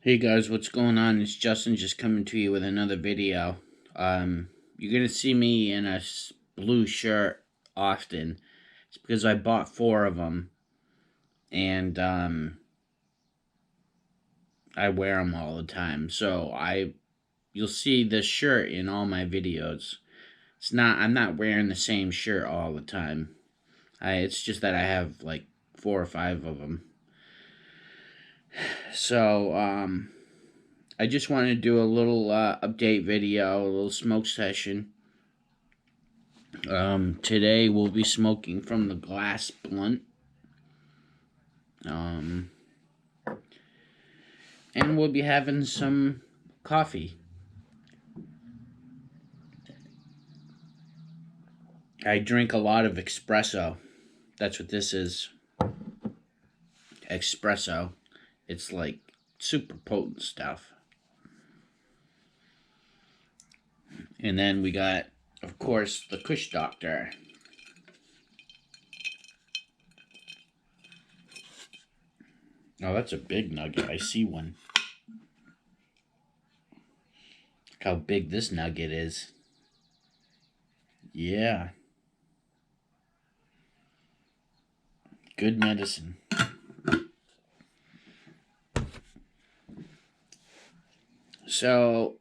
Hey guys, what's going on? It's Justin just coming to you with another video. You're gonna see me in a blue shirt often. It's because I bought 4 of them, and I wear them all the time. You'll see this shirt in all my videos. I'm not wearing the same shirt all the time. It's just that I have like 4 or 5 of them. So, I just wanted to do a little update video, a little smoke session. Today we'll be smoking from the glass blunt. Um, and we'll be having some coffee. I drink a lot of espresso. That's what this is. Espresso. It's like super potent stuff. And then we got, of course, the Kush Doctor. Oh, that's a big nugget. I see one. Look how big this nugget is. Yeah. Good medicine. So,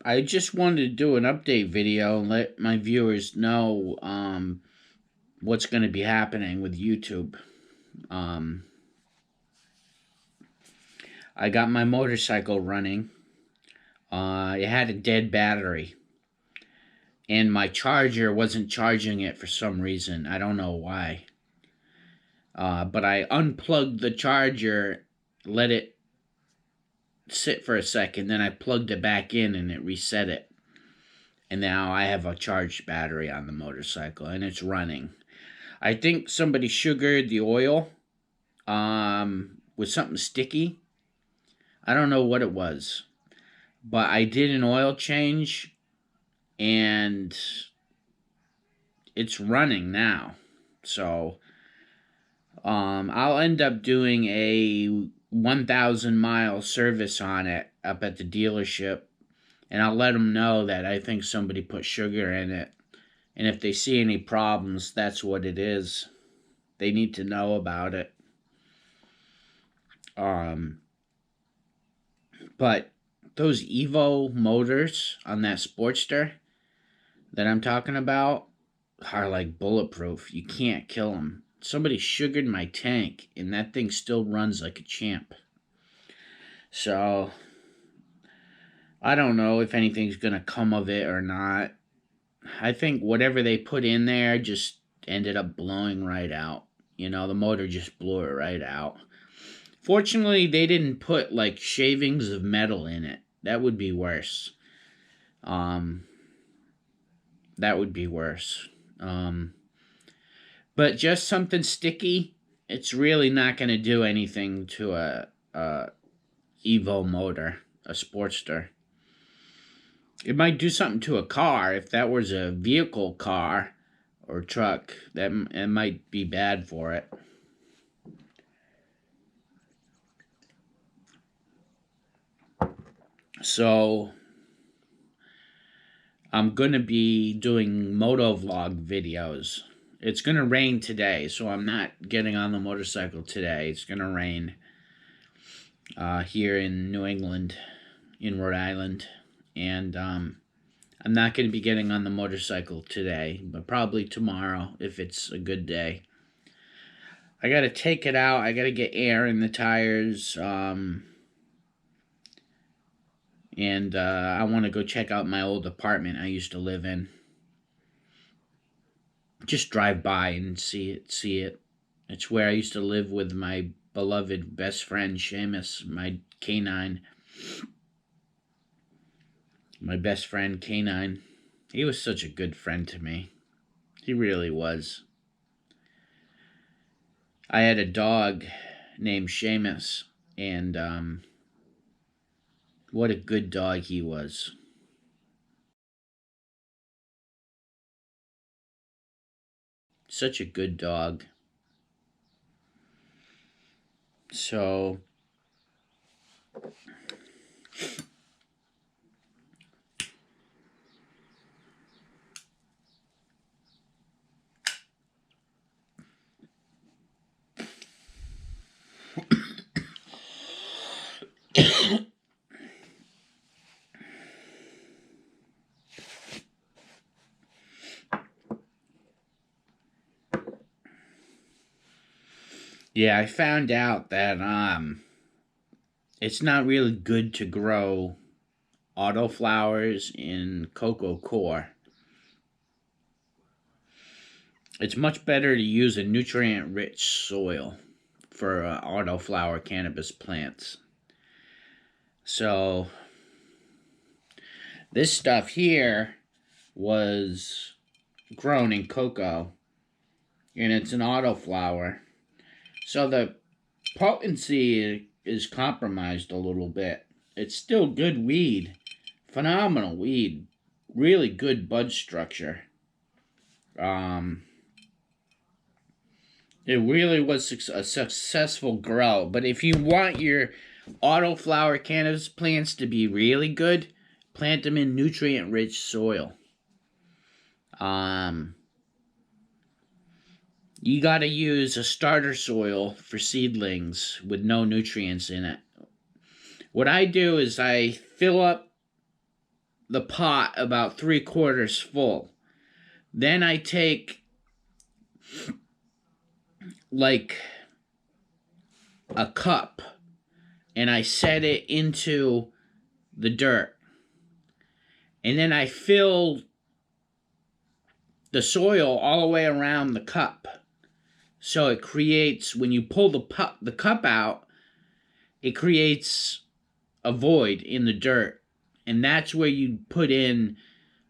I just wanted to do an update video and let my viewers know what's going to be happening with YouTube. I got my motorcycle running. It had a dead battery, and my charger wasn't charging it for some reason. I don't know why. But I unplugged the charger, let it sit for a second, then I plugged it back in and it reset it. And now I have a charged battery on the motorcycle and it's running. I think somebody sugared the oil with something sticky. I don't know what it was, but I did an oil change and it's running now. So I'll end up doing a 1,000 mile service on it up at the dealership, and I'll let them know that I think somebody put sugar in it. And if they see any problems, that's what it is. They need to know about it. But those Evo motors on that Sportster that I'm talking about are like bulletproof. You can't kill them. Somebody sugared my tank, and that thing still runs like a champ. So, I don't know if anything's going to come of it or not. I think whatever they put in there just ended up blowing right out. You know, the motor just blew it right out. Fortunately, they didn't put like shavings of metal in it. That would be worse. That would be worse. But just something sticky, it's really not going to do anything to a Evo motor, a Sportster. It might do something to a car. If that was a vehicle car or truck, it might be bad for it. So I'm going to be doing moto vlog videos. It's going to rain today, so I'm not getting on the motorcycle today. It's going to rain here in New England, in Rhode Island. And I'm not going to be getting on the motorcycle today, but probably tomorrow if it's a good day. I got to take it out. I got to get air in the tires. And I want to go check out my old apartment I used to live in. Just drive by and see it. It's where I used to live with my beloved best friend, Seamus, my canine. My best friend, Canine. He was such a good friend to me. He really was. I had a dog named Seamus, and what a good dog he was. Such a good dog. So, Yeah, I found out that it's not really good to grow autoflowers in cocoa core. It's much better to use a nutrient rich soil for autoflower cannabis plants. So, this stuff here was grown in cocoa, and it's an autoflower. So, the potency is compromised a little bit. It's still good weed, phenomenal weed, really good bud structure. Um, It really was a successful grow. But if you want your autoflower cannabis plants to be really good, plant them in nutrient rich soil. Um, you got to use a starter soil for seedlings with no nutrients in it. What I do is I fill up the pot about 3/4 full. Then I take like a cup and I set it into the dirt. And then I fill the soil all the way around the cup. So it creates, when you pull the cup out, it creates a void in the dirt. And that's where you put in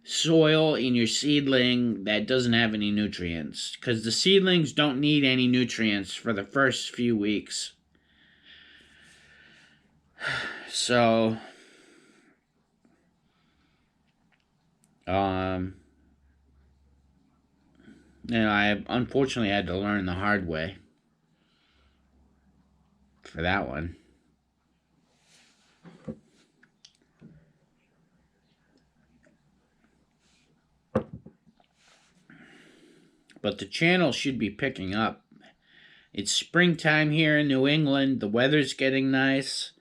soil in your seedling that doesn't have any nutrients. Because the seedlings don't need any nutrients for the first few weeks. So, I unfortunately had to learn the hard way for that one. But the channel should be picking up. It's springtime here in New England. The weather's getting nice.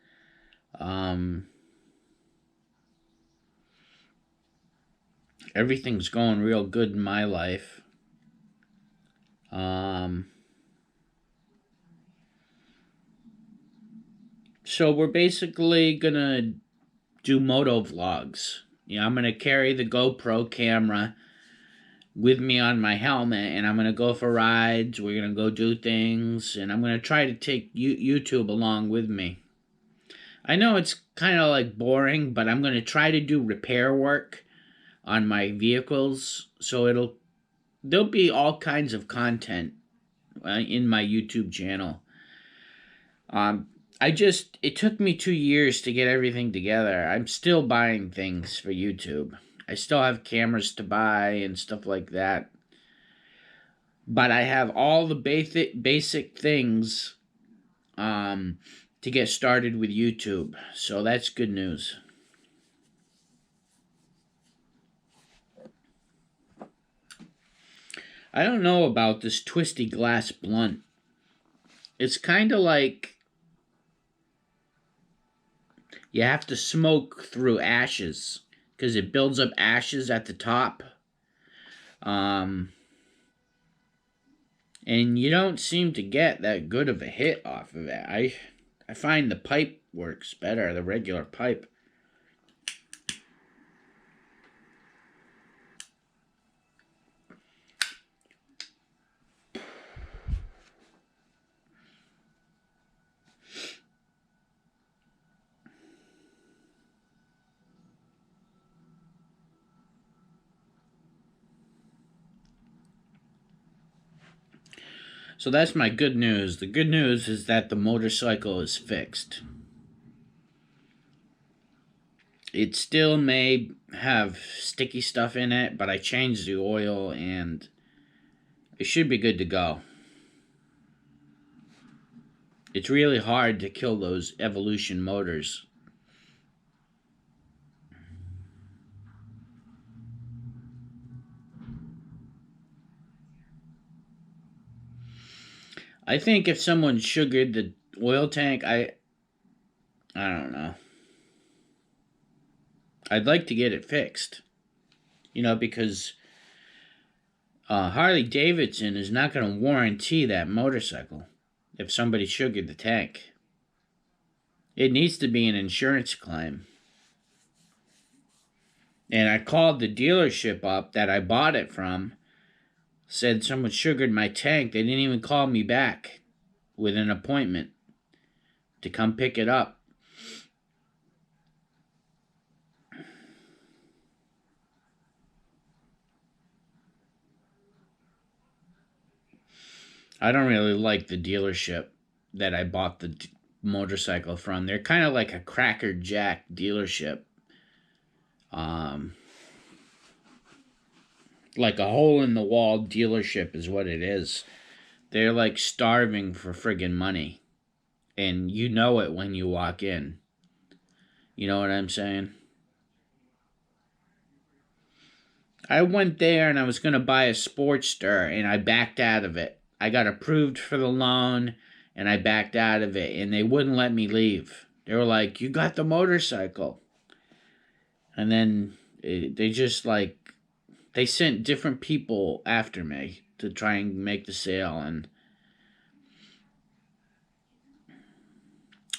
Everything's going real good in my life. So we're basically gonna do moto vlogs. I'm gonna carry the GoPro camera with me on my helmet, and I'm gonna go for rides. We're gonna go do things, and I'm gonna try to take YouTube along with me. I know it's kind of like boring, but I'm gonna try to do repair work on my vehicles, so there'll be all kinds of content in my YouTube channel. It took me 2 years to get everything together. I'm still buying things for YouTube. I still have cameras to buy and stuff like that. But I have all the basic things to get started with YouTube. So that's good news. I don't know about this twisty glass blunt. It's kind of like you have to smoke through ashes because it builds up ashes at the top. And you don't seem to get that good of a hit off of it. I find the pipe works better, the regular pipe. So that's my good news. The good news is that the motorcycle is fixed. It still may have sticky stuff in it, but I changed the oil and it should be good to go. It's really hard to kill those Evolution motors. I think if someone sugared the oil tank, I don't know. I'd like to get it fixed. Because Harley Davidson is not going to warranty that motorcycle if somebody sugared the tank. It needs to be an insurance claim. And I called the dealership up that I bought it from, said someone sugared my tank. They didn't even call me back with an appointment to come pick it up. I don't really like the dealership that I bought the motorcycle from. They're kind of like a Cracker Jack dealership. Um, like a hole in the wall dealership is what it is. They're like starving for friggin' money. And you know it when you walk in. You know what I'm saying? I went there and I was going to buy a Sportster and I backed out of it. I got approved for the loan and I backed out of it and they wouldn't let me leave. They were like, "You got the motorcycle." And then they just like, they sent different people after me to try and make the sale. And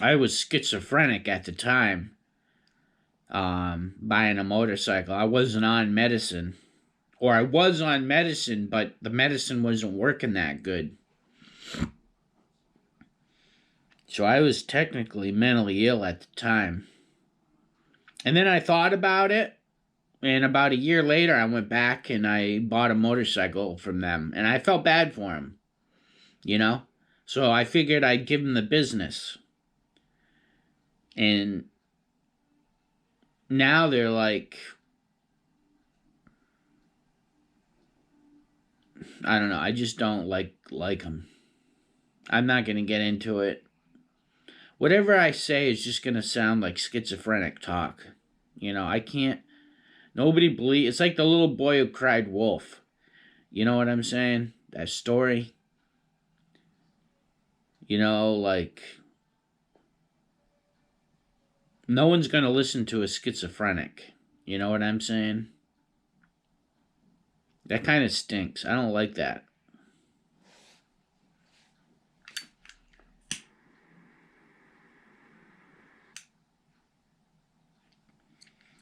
I was schizophrenic at the time, buying a motorcycle. I wasn't on medicine. Or I was on medicine, but the medicine wasn't working that good. So I was technically mentally ill at the time. And then I thought about it. And about a year later, I went back and I bought a motorcycle from them. And I felt bad for him, you know? So I figured I'd give him the business. And now they're like, I don't know. I just don't like them. I'm not going to get into it. Whatever I say is just going to sound like schizophrenic talk. I can't. Nobody believes. It's like the little boy who cried wolf. You know what I'm saying? That story. Like, no one's going to listen to a schizophrenic. You know what I'm saying? That kind of stinks. I don't like that.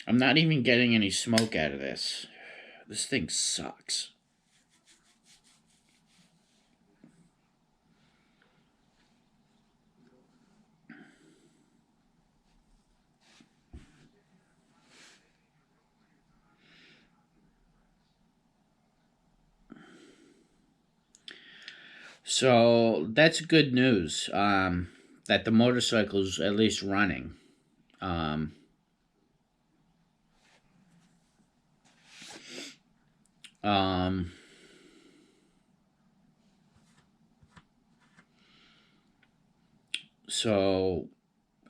I'm not even getting any smoke out of this. This thing sucks. So that's good news. That the motorcycle's at least running. Um, um, so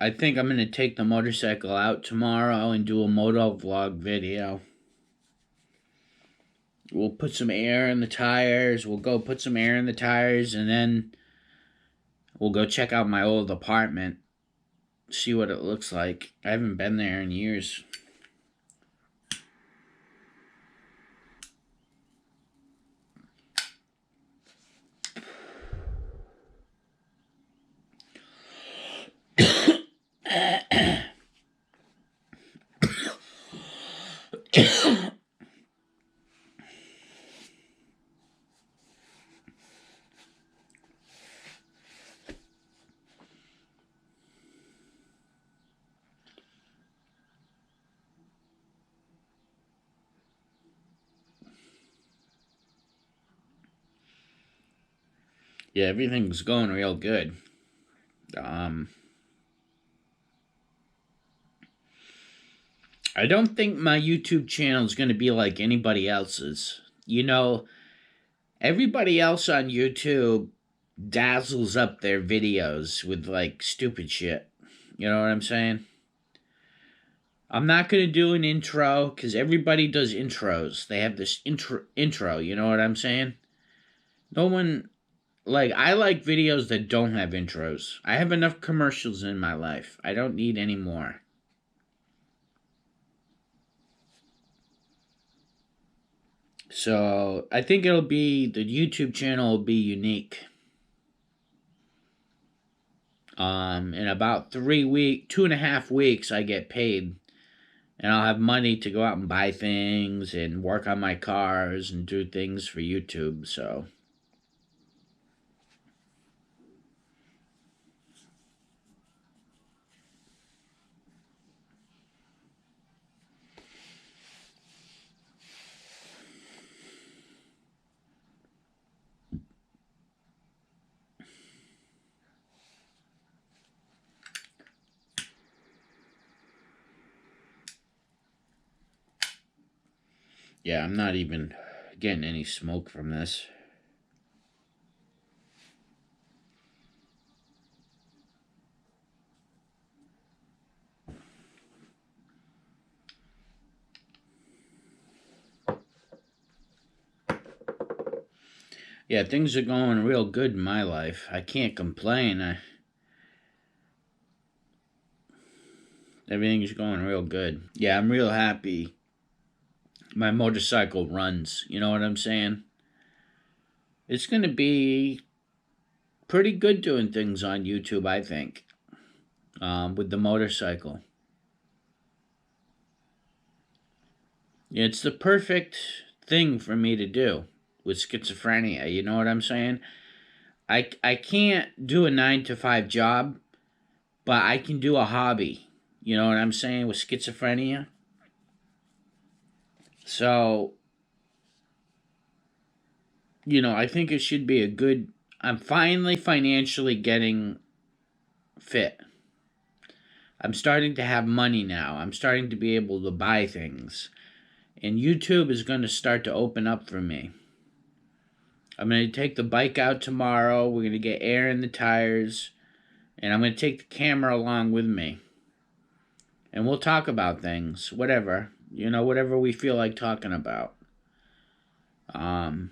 I think I'm gonna take the motorcycle out tomorrow and do a moto vlog video. We'll put some air in the tires. We'll go put some air in the tires, and then we'll go check out my old apartment. See what it looks like. I haven't been there in years. Yeah, everything's going real good. I don't think my YouTube channel is going to be like anybody else's. Everybody else on YouTube dazzles up their videos with like stupid shit. You know what I'm saying? I'm not going to do an intro because everybody does intros. They have this intro, you know what I'm saying? No one, Like, I like videos that don't have intros. I have enough commercials in my life. I don't need any more. So I think it'll be the YouTube channel will be unique. In about 2.5 weeks, I get paid, and I'll have money to go out and buy things and work on my cars and do things for YouTube. So yeah, I'm not even getting any smoke from this. Yeah, things are going real good in my life. I can't complain. Everything's going real good. Yeah, I'm real happy. My motorcycle runs. You know what I'm saying? It's going to be pretty good doing things on YouTube, I think, with the motorcycle. It's the perfect thing for me to do with schizophrenia. You know what I'm saying? I can't do a 9 to 5 job, but I can do a hobby. You know what I'm saying with schizophrenia? So, I think it should be a good. I'm finally financially getting fit. I'm starting to have money now. I'm starting to be able to buy things. And YouTube is going to start to open up for me. I'm going to take the bike out tomorrow. We're going to get air in the tires. And I'm going to take the camera along with me. And we'll talk about things. Whatever. Whatever we feel like talking about. Um,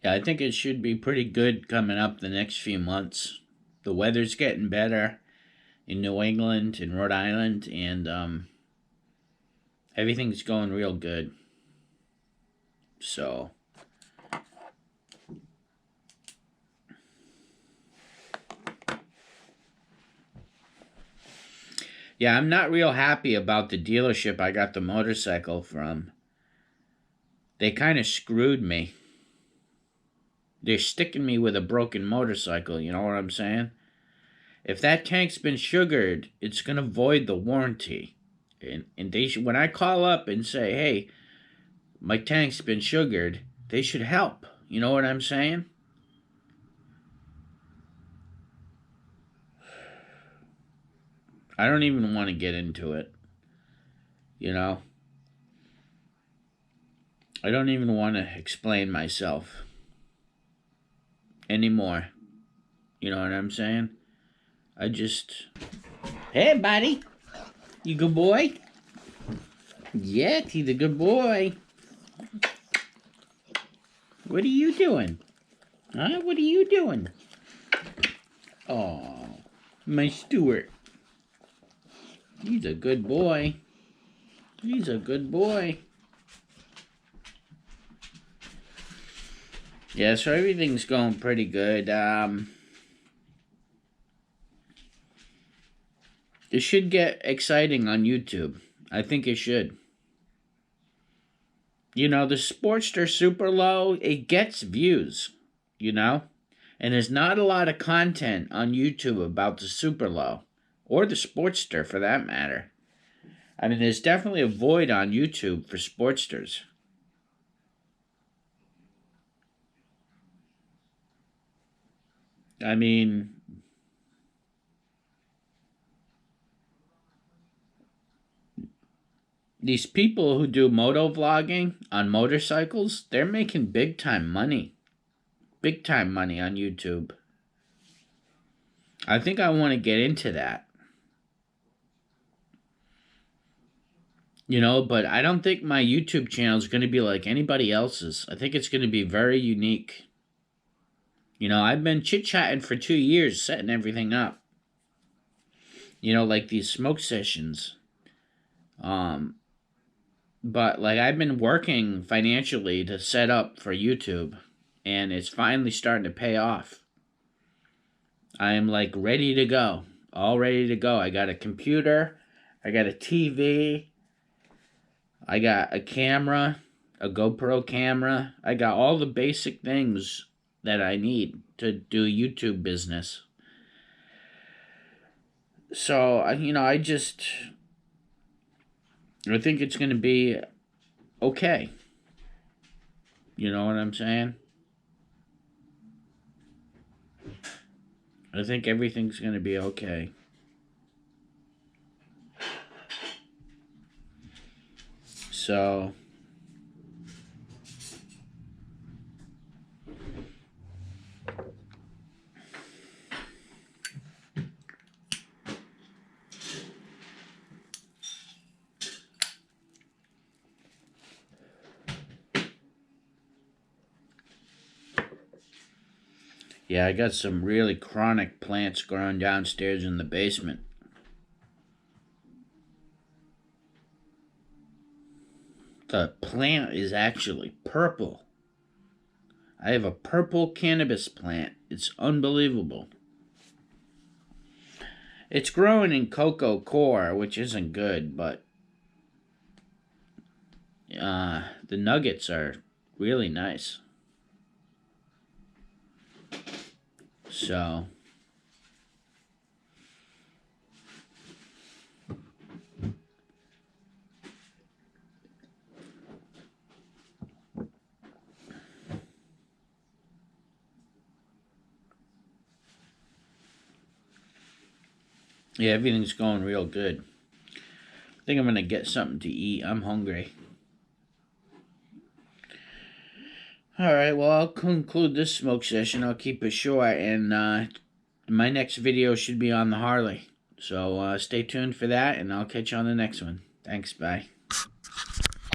yeah, I think it should be pretty good coming up the next few months. The weather's getting better in New England and Rhode Island, and everything's going real good. So, yeah, I'm not real happy about the dealership I got the motorcycle from. They kind of screwed me. They're sticking me with a broken motorcycle, you know what I'm saying? If that tank's been sugared, it's going to void the warranty. And they should, when I call up and say, hey, my tank's been sugared, they should help. You know what I'm saying? I don't even want to get into it. You know? I don't even want to explain myself anymore. You know what I'm saying? I just. Hey, buddy. You good boy? Yes, he's a good boy. What are you doing? Huh? What are you doing? Oh, my Stuart. He's a good boy. He's a good boy. Yeah, so everything's going pretty good. It should get exciting on YouTube. I think it should. The Sportster Super Low, it gets views, And there's not a lot of content on YouTube about the Super Low, or the Sportster for that matter. I mean, there's definitely a void on YouTube for Sportsters. I mean, These people who do moto vlogging on motorcycles, they're making big time money. Big time money on YouTube. I think I want to get into that. You know, but I don't think my YouTube channel is going to be like anybody else's. I think it's going to be very unique. You know, I've been chit-chatting for 2 years, setting everything up. You know, like these smoke sessions. But like I've been working financially to set up for YouTube, and it's finally starting to pay off. I am like ready to go. All ready to go. I got a computer, I got a TV, I got a camera, a GoPro camera. I got all the basic things that I need to do YouTube business. So, I think it's going to be okay. You know what I'm saying? I think everything's going to be okay. So, yeah, I got some really chronic plants growing downstairs in the basement. The plant is actually purple. I have a purple cannabis plant. It's unbelievable. It's growing in cocoa core, which isn't good, but the nuggets are really nice. So, yeah, everything's going real good. I think I'm going to get something to eat. I'm hungry. Alright, well, I'll conclude this smoke session. I'll keep it short, and my next video should be on the Harley. So stay tuned for that, and I'll catch you on the next one. Thanks, bye.